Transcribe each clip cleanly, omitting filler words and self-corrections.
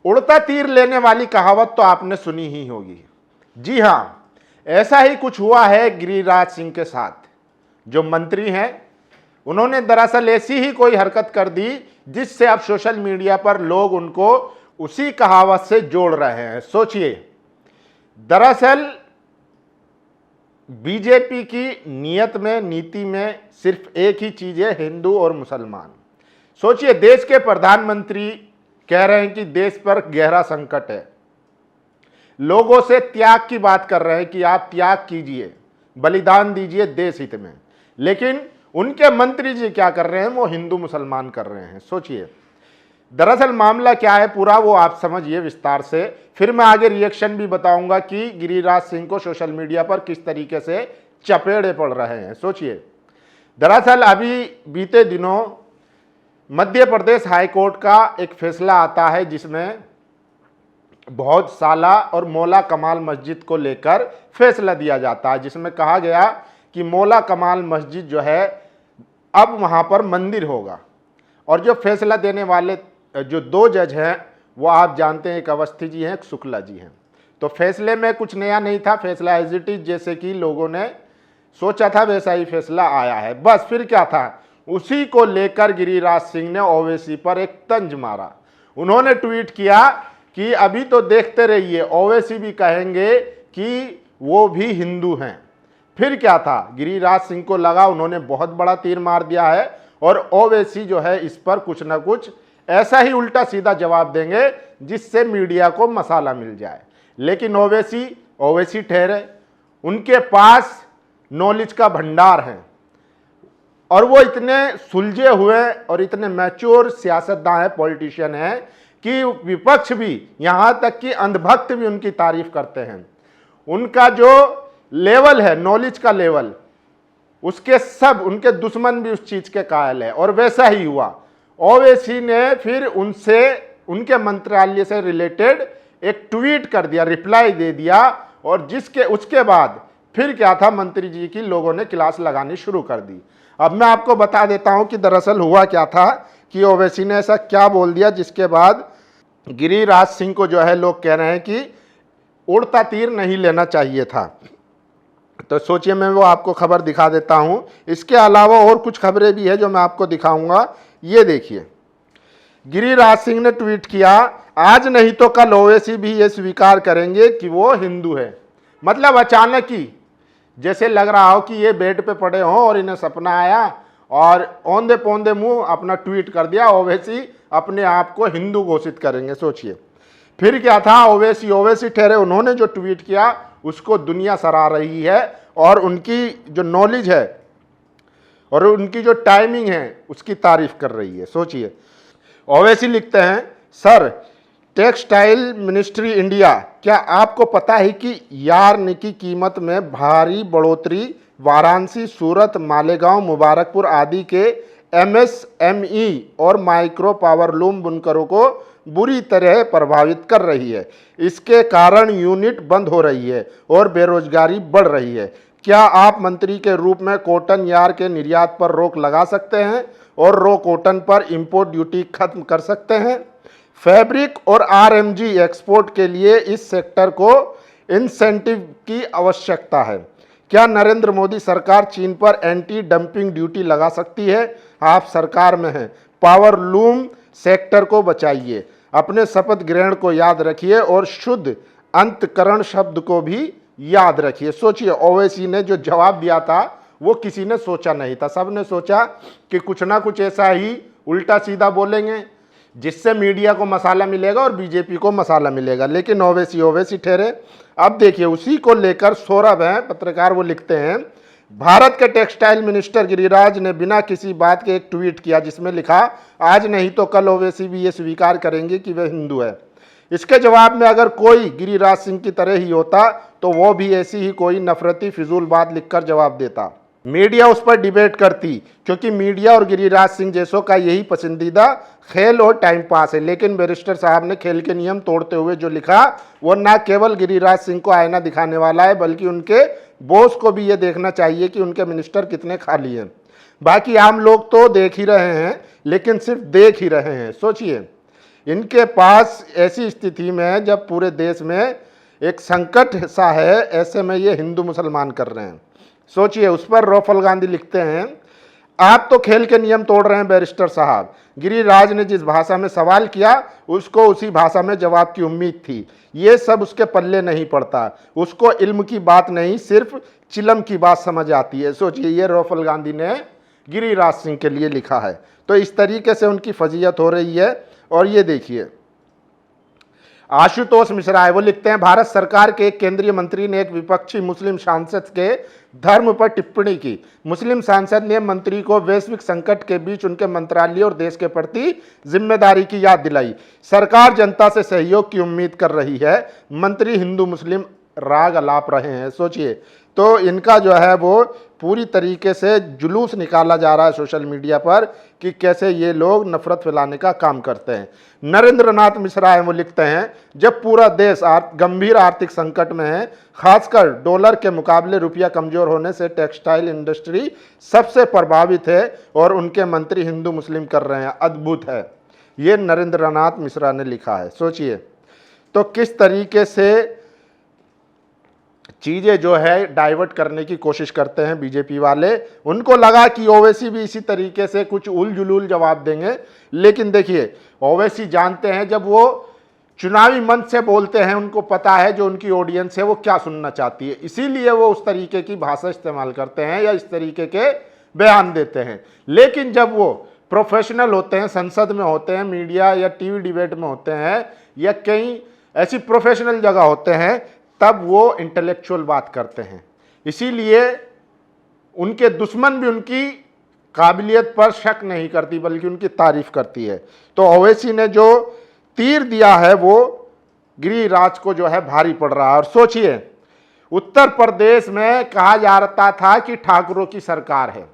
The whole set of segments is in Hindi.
उड़ता तीर लेने वाली कहावत तो आपने सुनी ही होगी। जी हाँ, ऐसा ही कुछ हुआ है गिरिराज सिंह के साथ। जो मंत्री हैं उन्होंने दरअसल ऐसी ही कोई हरकत कर दी जिससे अब सोशल मीडिया पर लोग उनको उसी कहावत से जोड़ रहे हैं। सोचिए, दरअसल बीजेपी की नीयत में, नीति में सिर्फ एक ही चीज है, हिंदू और मुसलमान। सोचिए, देश के प्रधानमंत्री कह रहे हैं कि देश पर गहरा संकट है, लोगों से त्याग की बात कर रहे हैं कि आप त्याग कीजिए, बलिदान दीजिए देश हित में, लेकिन उनके मंत्री जी क्या कर रहे हैं, वो हिंदू मुसलमान कर रहे हैं। सोचिए, दरअसल मामला क्या है पूरा, वो आप समझिए विस्तार से, फिर मैं आगे रिएक्शन भी बताऊंगा कि गिरिराज सिंह को सोशल मीडिया पर किस तरीके से चपेड़े पड़ रहे हैं। सोचिए, दरअसल अभी बीते दिनों मध्य प्रदेश हाईकोर्ट का एक फैसला आता है जिसमें बहुत साला और मौला कमाल मस्जिद को लेकर फैसला दिया जाता है, जिसमें कहा गया कि मौला कमाल मस्जिद जो है अब वहां पर मंदिर होगा। और जो फैसला देने वाले जो दो जज हैं वो आप जानते हैं, एक अवस्थी जी हैं, एक शुक्ला जी हैं। तो फैसले में कुछ नया नहीं था, फैसला एज इट इज जैसे कि लोगों ने सोचा था वैसा ही फैसला आया है। बस फिर क्या था, उसी को लेकर गिरिराज सिंह ने ओवैसी पर एक तंज मारा। उन्होंने ट्वीट किया कि अभी तो देखते रहिए, ओवैसी भी कहेंगे कि वो भी हिंदू हैं। फिर क्या था, गिरिराज सिंह को लगा उन्होंने बहुत बड़ा तीर मार दिया है और ओवैसी जो है इस पर कुछ ना कुछ ऐसा ही उल्टा सीधा जवाब देंगे जिससे मीडिया को मसाला मिल जाए। लेकिन ओवैसी ठहरे, उनके पास नॉलेज का भंडार है और वो इतने सुलझे हुए और इतने मैच्योर सियासतदान है, पॉलिटिशियन है कि विपक्ष भी, यहां तक कि अंधभक्त भी उनकी तारीफ करते हैं। उनका जो लेवल है, नॉलेज का लेवल, उसके सब उनके दुश्मन भी उस चीज के कायल है। और वैसा ही हुआ, ओवैसी ने फिर उनसे, उनके मंत्रालय से रिलेटेड एक ट्वीट कर दिया, रिप्लाई दे दिया, और जिसके उसके बाद फिर क्या था, मंत्री जी की लोगों ने क्लास लगानी शुरू कर दी। अब मैं आपको बता देता हूं कि दरअसल हुआ क्या था, कि ओवैसी ने ऐसा क्या बोल दिया जिसके बाद गिरिराज सिंह को जो है लोग कह रहे हैं कि उड़ता तीर नहीं लेना चाहिए था। तो सोचिए, मैं वो आपको खबर दिखा देता हूं। इसके अलावा और कुछ खबरें भी है जो मैं आपको दिखाऊंगा। ये देखिए, गिरिराज सिंह ने ट्वीट किया, आज नहीं तो कल ओवैसी भी ये स्वीकार करेंगे कि वो हिंदू है। मतलब अचानक ही जैसे लग रहा हो कि ये बेड पे पड़े हों और इन्हें सपना आया और औंधे पौंधे मुंह अपना ट्वीट कर दिया, ओवैसी अपने आप को हिंदू घोषित करेंगे। सोचिए, फिर क्या था, ओवैसी ठहरे, उन्होंने जो ट्वीट किया उसको दुनिया सराह रही है और उनकी जो नॉलेज है और उनकी जो टाइमिंग है उसकी तारीफ कर रही है। सोचिए, ओवैसी लिखते हैं, सर टेक्सटाइल मिनिस्ट्री इंडिया, क्या आपको पता है कि यार्न की कीमत में भारी बढ़ोतरी वाराणसी, सूरत, मालेगांव, मुबारकपुर आदि के एमएसएमई और माइक्रो पावरलूम बुनकरों को बुरी तरह प्रभावित कर रही है। इसके कारण यूनिट बंद हो रही है और बेरोजगारी बढ़ रही है। क्या आप मंत्री के रूप में कॉटन यार्न के निर्यात पर रोक लगा सकते हैं और रॉ कॉटन पर इंपोर्ट ड्यूटी खत्म कर सकते हैं? फैब्रिक और आरएमजी एक्सपोर्ट के लिए इस सेक्टर को इंसेंटिव की आवश्यकता है। क्या नरेंद्र मोदी सरकार चीन पर एंटी डंपिंग ड्यूटी लगा सकती है? आप सरकार में हैं, पावरलूम सेक्टर को बचाइए, अपने शपथ ग्रहण को याद रखिए और शुद्ध अंतकरण शब्द को भी याद रखिए। सोचिए, ओवैसी ने जो जवाब दिया था वो किसी ने सोचा नहीं था। सबने सोचा कि कुछ ना कुछ ऐसा ही उल्टा सीधा बोलेंगे जिससे मीडिया को मसाला मिलेगा और बीजेपी को मसाला मिलेगा, लेकिन ओवैसी ठहरे। अब देखिए, उसी को लेकर सौरभ हैं पत्रकार, वो लिखते हैं, भारत के टेक्सटाइल मिनिस्टर गिरिराज ने बिना किसी बात के एक ट्वीट किया जिसमें लिखा, आज नहीं तो कल ओवैसी भी ये स्वीकार करेंगे कि वह हिंदू है। इसके जवाब में अगर कोई गिरिराज सिंह की तरह ही होता तो वो भी ऐसी ही कोई नफरती फिजूल बात लिखकर जवाब देता, मीडिया उस पर डिबेट करती, क्योंकि मीडिया और गिरिराज सिंह जैसों का यही पसंदीदा खेल और टाइम पास है। लेकिन बैरिस्टर साहब ने खेल के नियम तोड़ते हुए जो लिखा वो न केवल गिरिराज सिंह को आईना दिखाने वाला है, बल्कि उनके बॉस को भी ये देखना चाहिए कि उनके मिनिस्टर कितने खाली हैं। बाकी आम लोग तो देख ही रहे हैं, लेकिन सिर्फ देख ही रहे हैं। सोचिए, इनके पास ऐसी स्थिति में जब पूरे देश में एक संकट सा है, ऐसे में ये हिंदू मुसलमान कर रहे हैं। सोचिए, उस पर राहुल गांधी लिखते हैं, आप तो खेल के नियम तोड़ रहे हैं बैरिस्टर साहब। गिरिराज ने जिस भाषा में सवाल किया उसको उसी भाषा में जवाब की उम्मीद थी। ये सब उसके पल्ले नहीं पड़ता, उसको इल्म की बात नहीं सिर्फ चिलम की बात समझ आती है। सोचिए, ये राहुल गांधी ने गिरिराज सिंह के लिए लिखा है। तो इस तरीके से उनकी फजीयत हो रही है। और ये देखिए, आशुतोष मिश्रा है, वो लिखते हैं, भारत सरकार के एक केंद्रीय मंत्री ने एक विपक्षी मुस्लिम सांसद के धर्म पर टिप्पणी की। मुस्लिम सांसद ने मंत्री को वैश्विक संकट के बीच उनके मंत्रालय और देश के प्रति जिम्मेदारी की याद दिलाई। सरकार जनता से सहयोग की उम्मीद कर रही है, मंत्री हिंदू मुस्लिम राग अलाप रहे हैं। सोचिए, तो इनका जो है वो पूरी तरीके से जुलूस निकाला जा रहा है सोशल मीडिया पर कि कैसे ये लोग नफरत फैलाने का काम करते हैं। नरेंद्र नाथ मिश्रा है, वो लिखते हैं, जब पूरा देश गंभीर आर्थिक संकट में है, खासकर डॉलर के मुकाबले रुपया कमजोर होने से टेक्सटाइल इंडस्ट्री सबसे प्रभावित है और उनके मंत्री हिंदू मुस्लिम कर रहे हैं। अद्भुत है, ये नरेंद्र नाथ मिश्रा ने लिखा है। सोचिए, तो किस तरीके से चीज़ें जो है डाइवर्ट करने की कोशिश करते हैं बीजेपी वाले। उनको लगा कि ओवैसी भी इसी तरीके से कुछ उल जुलूल जवाब देंगे, लेकिन देखिए, ओवैसी जानते हैं जब वो चुनावी मंच से बोलते हैं, उनको पता है जो उनकी ऑडियंस है वो क्या सुनना चाहती है, इसीलिए वो उस तरीके की भाषा इस्तेमाल करते हैं या इस तरीके के बयान देते हैं। लेकिन जब वो प्रोफेशनल होते हैं, संसद में होते हैं, मीडिया या टीवी डिबेट में होते हैं या कहीं ऐसी प्रोफेशनल जगह होते हैं, तब वो इंटेलेक्चुअल बात करते हैं। इसीलिए उनके दुश्मन भी उनकी काबिलियत पर शक नहीं करती बल्कि उनकी तारीफ करती है। तो ओवैसी ने जो तीर दिया है वो गिरिराज को जो है भारी पड़ रहा है। और सोचिए, उत्तर प्रदेश में कहा जा रहा था कि ठाकुरों की सरकार है,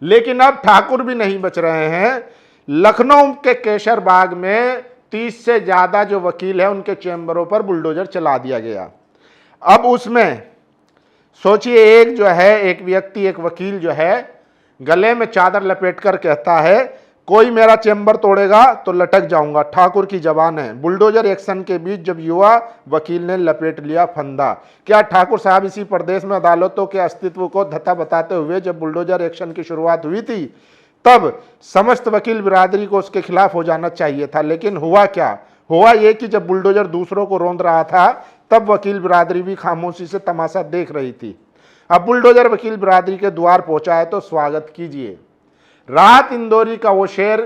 लेकिन अब ठाकुर भी नहीं बच रहे हैं। लखनऊ के केसर बाग में 30 से ज्यादा जो वकील है उनके चैम्बरों पर बुलडोजर चला दिया गया। अब उसमें सोचिए, एक जो है एक व्यक्ति, एक वकील जो है गले में चादर लपेटकर कहता है, कोई मेरा चैम्बर तोड़ेगा तो लटक जाऊंगा। ठाकुर की जबान है। बुलडोजर एक्शन के बीच जब युवा वकील ने लपेट लिया फंदा। क्या ठाकुर साहब इसी प्रदेश में अदालतों के अस्तित्व को धत्ता बताते हुए जब बुलडोजर एक्शन की शुरुआत हुई थी तब समस्त वकील बिरादरी को उसके खिलाफ हो जाना चाहिए था, लेकिन हुआ क्या? हुआ ये कि जब बुलडोजर दूसरों को रौंद रहा था तब वकील बिरादरी भी खामोशी से तमाशा देख रही थी। अब बुलडोजर वकील बिरादरी के द्वार पहुंचा है तो स्वागत कीजिए। राहत इंदौरी का वो शेर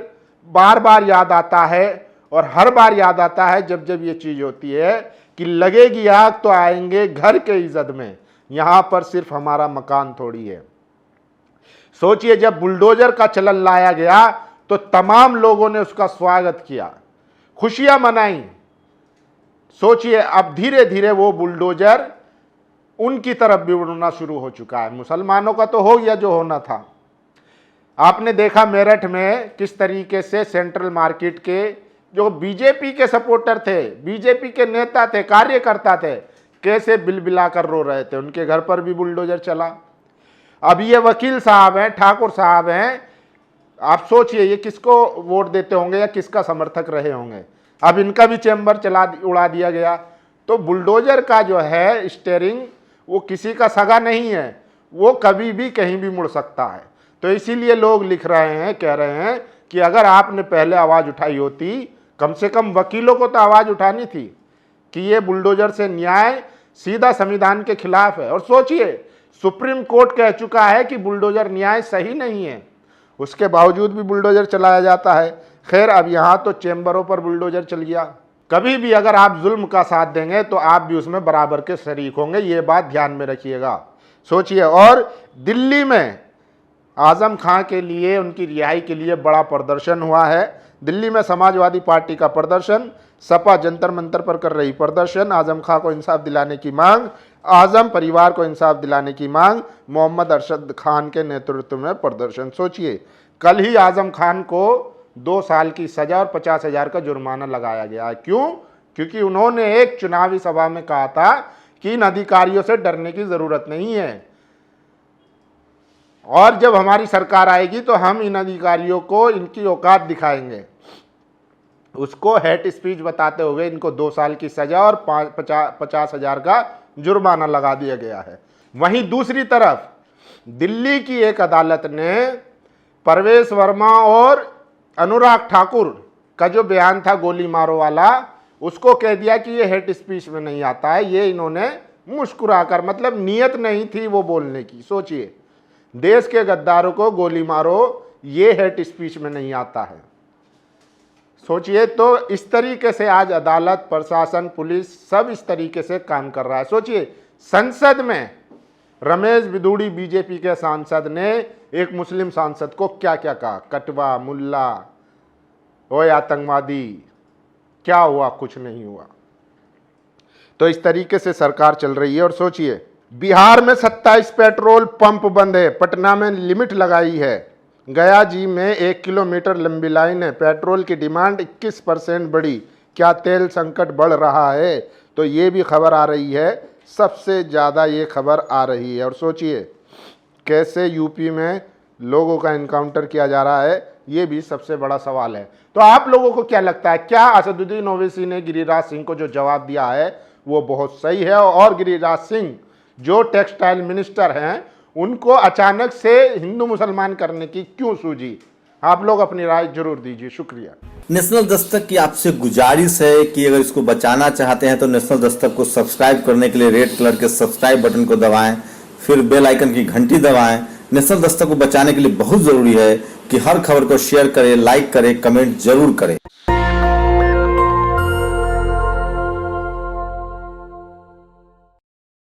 बार बार याद आता है और हर बार याद आता है जब जब ये चीज होती है कि लगेगी आग तो आएंगे घर के इज्जत में, यहां पर सिर्फ हमारा मकान थोड़ी है। सोचिए, जब बुलडोजर का चलन लाया गया तो तमाम लोगों ने उसका स्वागत किया, खुशियां मनाई। सोचिए, अब धीरे धीरे वो बुलडोजर उनकी तरफ भी उड़ना शुरू हो चुका है। मुसलमानों का तो हो गया जो होना था। आपने देखा मेरठ में किस तरीके से सेंट्रल मार्केट के जो बीजेपी के सपोर्टर थे, बीजेपी के नेता थे, कार्यकर्ता थे, कैसे बिलबिला कर रो रहे थे। उनके घर पर भी बुलडोजर चला। अब ये वकील साहब हैं, ठाकुर साहब हैं, आप सोचिए ये किसको वोट देते होंगे या किसका समर्थक रहे होंगे। अब इनका भी चैम्बर उड़ा दिया गया। तो बुलडोजर का जो है स्टीयरिंग वो किसी का सगा नहीं है, वो कभी भी कहीं भी मुड़ सकता है। तो इसीलिए लोग लिख रहे हैं, कह रहे हैं कि अगर आपने पहले आवाज उठाई होती, कम से कम वकीलों को तो आवाज उठानी थी कि ये बुलडोजर से न्याय सीधा संविधान के खिलाफ है। और सोचिए, सुप्रीम कोर्ट कह चुका है कि बुलडोजर न्याय सही नहीं है, उसके बावजूद भी बुलडोजर चलाया जाता है। खैर, अब यहां तो चैम्बरों पर बुलडोजर चल गया। कभी भी अगर आप जुल्म का साथ देंगे तो आप भी उसमें बराबर के शरीक होंगे, ये बात ध्यान में रखिएगा। सोचिए, और दिल्ली में आजम खां के लिए, उनकी रिहाई के लिए बड़ा प्रदर्शन हुआ है। दिल्ली में समाजवादी पार्टी का प्रदर्शन, सपा जंतर मंतर पर कर रही प्रदर्शन, आजम खां को इंसाफ दिलाने की मांग, आजम परिवार को इंसाफ दिलाने की मांग, मोहम्मद अरशद खान के नेतृत्व में प्रदर्शन। सोचिए, कल ही आजम खान को 2 साल की सजा और 50,000 का जुर्माना लगाया गया है। क्यों? क्योंकि उन्होंने एक चुनावी सभा में कहा था कि इन अधिकारियों से डरने की जरूरत नहीं है और जब हमारी सरकार आएगी तो हम इन अधिकारियों को इनकी औकात दिखाएंगे। उसको हेट स्पीच बताते हुए इनको 2 साल की सजा और 50,000 का जुर्माना लगा दिया गया है। वहीं दूसरी तरफ दिल्ली की एक अदालत ने परवेश वर्मा और अनुराग ठाकुर का जो बयान था गोली मारो वाला, उसको कह दिया कि ये हेट स्पीच में नहीं आता है। ये इन्होंने मुस्कुराकर, मतलब नियत नहीं थी वो बोलने की। सोचिए, देश के गद्दारों को गोली मारो, ये हेट स्पीच में नहीं आता है। सोचिए, तो इस तरीके से आज अदालत, प्रशासन, पुलिस सब इस तरीके से काम कर रहा है। सोचिए, संसद में रमेश बिधूड़ी बीजेपी के सांसद ने एक मुस्लिम सांसद को क्या क्या कहा, कटवा, मुल्ला, ओए आतंकवादी। क्या हुआ? कुछ नहीं हुआ। तो इस तरीके से सरकार चल रही है। और सोचिए, बिहार में 27 पेट्रोल पंप बंद है, पटना में लिमिट लगाई है, गया जी में 1 किलोमीटर लंबी लाइन है, पेट्रोल की डिमांड 21% बढ़ी। क्या तेल संकट बढ़ रहा है? तो ये भी खबर आ रही है, सबसे ज़्यादा ये खबर आ रही है। और सोचिए कैसे यूपी में लोगों का इनकाउंटर किया जा रहा है, ये भी सबसे बड़ा सवाल है। तो आप लोगों को क्या लगता है, क्या असदुद्दीन ओवैसी ने गिरिराज सिंह को जो जवाब दिया है वो बहुत सही है? और गिरिराज सिंह जो टेक्सटाइल मिनिस्टर हैं, उनको अचानक से हिंदू मुसलमान करने की क्यों सूझी? आप लोग अपनी राय जरूर दीजिए। शुक्रिया। नेशनल दस्तक की आपसे गुजारिश है कि अगर इसको बचाना चाहते हैं तो नेशनल दस्तक को सब्सक्राइब करने के लिए रेड कलर के सब्सक्राइब बटन को दबाएं, फिर बेल आइकन की घंटी दबाएं। नेशनल दस्तक को बचाने के लिए बहुत जरूरी है कि हर खबर को शेयर करें, लाइक करें, कमेंट जरूर करें।